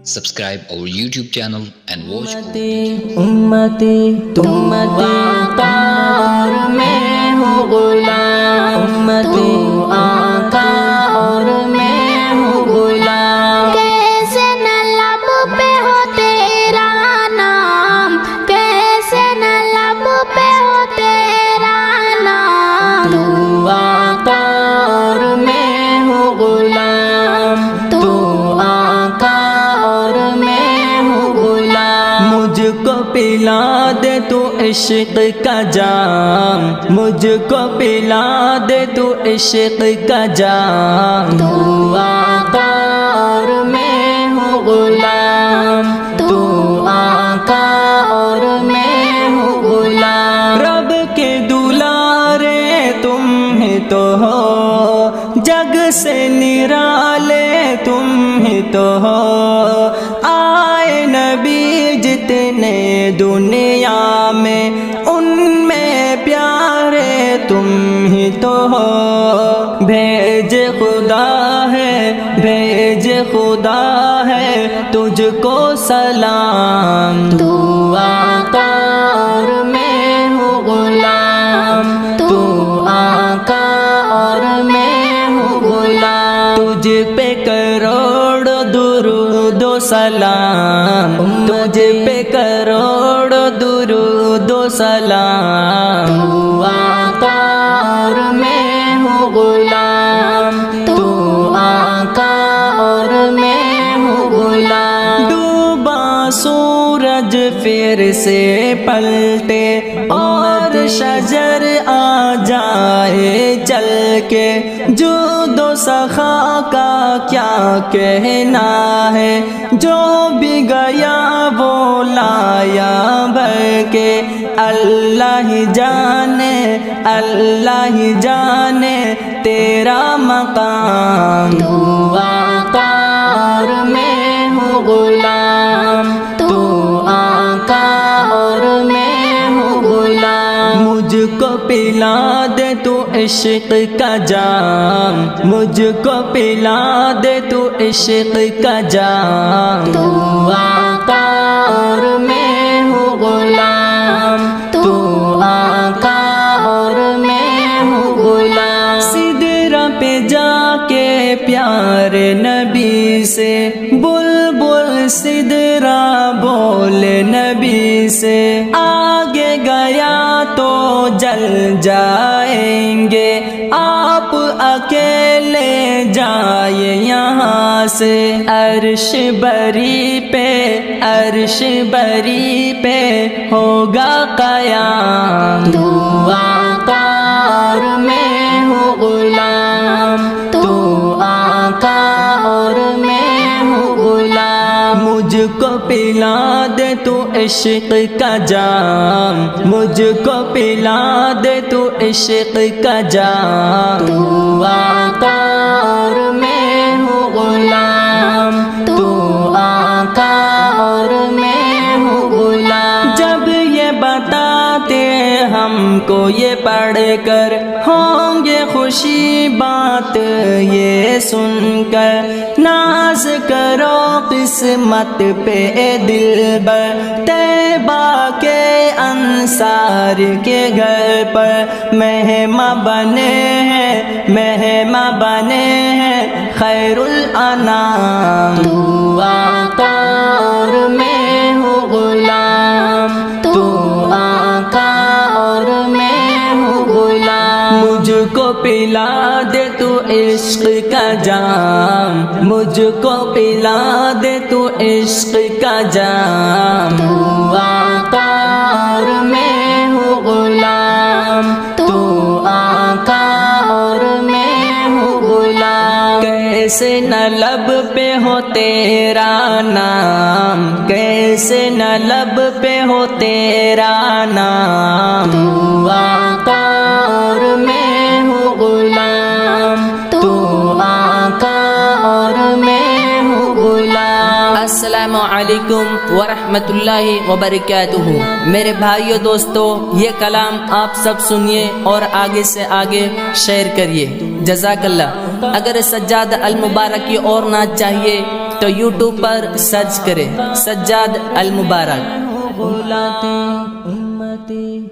Subscribe our YouTube channel and watch उम्मती तुम आका और मैं हूँ गुलाम, उम्मती आका और मैं हूँ गुलाम। कैसे न लब पे हो तेरा नाम, कैसे न लब पे हो तेरा नाम। तू आका और मैं हूँ गुलाम, तू आका और मैं हूँ गुलाम। मुझको पिला दे तू इश्क का जाम, मुझको पिला दे तू इश्क का जाम। तू आका और मैं हूँ गुलाम, तू आका और मैं हूँ गुलाम। रब के दुलारे तुम ही तो हो, जग से निराले तुम ही तो हो। आए नबी जितने दुनिया में, उनमें प्यारे तुम ही तो हो। भेज खुदा है, भेज खुदा है तुझको सलाम। तू आका और मैं हूँ गुलाम, तू आका और मैं हूँ गुलाम। तुझ पे करोड़ दुरूद व सलाम, तुझ पे करोड़ दुरूद व सलाम। तू आका और मैं हूँ गुलाम, तू आका और मैं हूँ गुलाम। डूबा सूरज फिर से पलटे और शजर आ जाए चल के। जुदो सखा का क्या कहना है, जो भी गया वो लाया भर के। अल्लाह ही जाने, अल्लाह ही जाने तेरा मकाम। तू आका और मैं हूँ गुलाम, तू आका और मैं हूँ गुलाम। मुझको पिला दे तू इश्क का जाम, मुझको पिला दे तू इश्क का जाम। तू आका और मैं हूँ गुलाम, तू आका और मैं हूँ गुलाम। सिदरा पे जाके प्यारे नबी से, बुलबुल सिदरा बोले नबी से। आगे गया तो जल जाएंगे, आप अकेले जाए यहाँ से। अर्श बरी पे, अर्श बरी पे होगा क़याम। तू आका और मैं हूँ गुलाम, तू आका और मैं हूँ गुलाम। मुझको पिला दे तू इश्क का जाम, मुझको पिला दे तू इश्क का जाम। तू आका और मैं हूँ गुलाम, तू आका और मैं हूँ गुलाम। जब ये बताते हमको ये पढ़ कर, होंगे खुशी बात ये सुनकर। नाज करो किस्मत पे दिलबर, तैबा के अंसार के घर पर। मेहमा बने हैं, मेहमा बने हैं खैरुल अनाम। तू आका और मैं हूँ गुलाम, तू आका और मैं हूँ गुलाम। मुझको पिला दे तू इश्क का जाम, मुझको पिला दे तू इश्क का जाम। तू आका और मैं हूँ गुलाम, तू आका और मैं हूँ गुलाम। कैसे न लब पे हो तेरा नाम, कैसे न लब पे हो तेरा नाम। तू आका और मैं हूँ गुलाम, तू आका और मैं हूँ गुलाम। अस्सलामु अलैकुम वरहमतुल्लाहि वबरकातुहू। मेरे भाइयों दोस्तों, ये कलाम आप सब सुनिए और आगे से आगे शेयर करिए। जज़ाकल्लाह। اگر سجاد المبارک کی اور نعت چاہیے تو یوٹیوب پر سرچ کریں سجاد المبارک. غلاتی امتی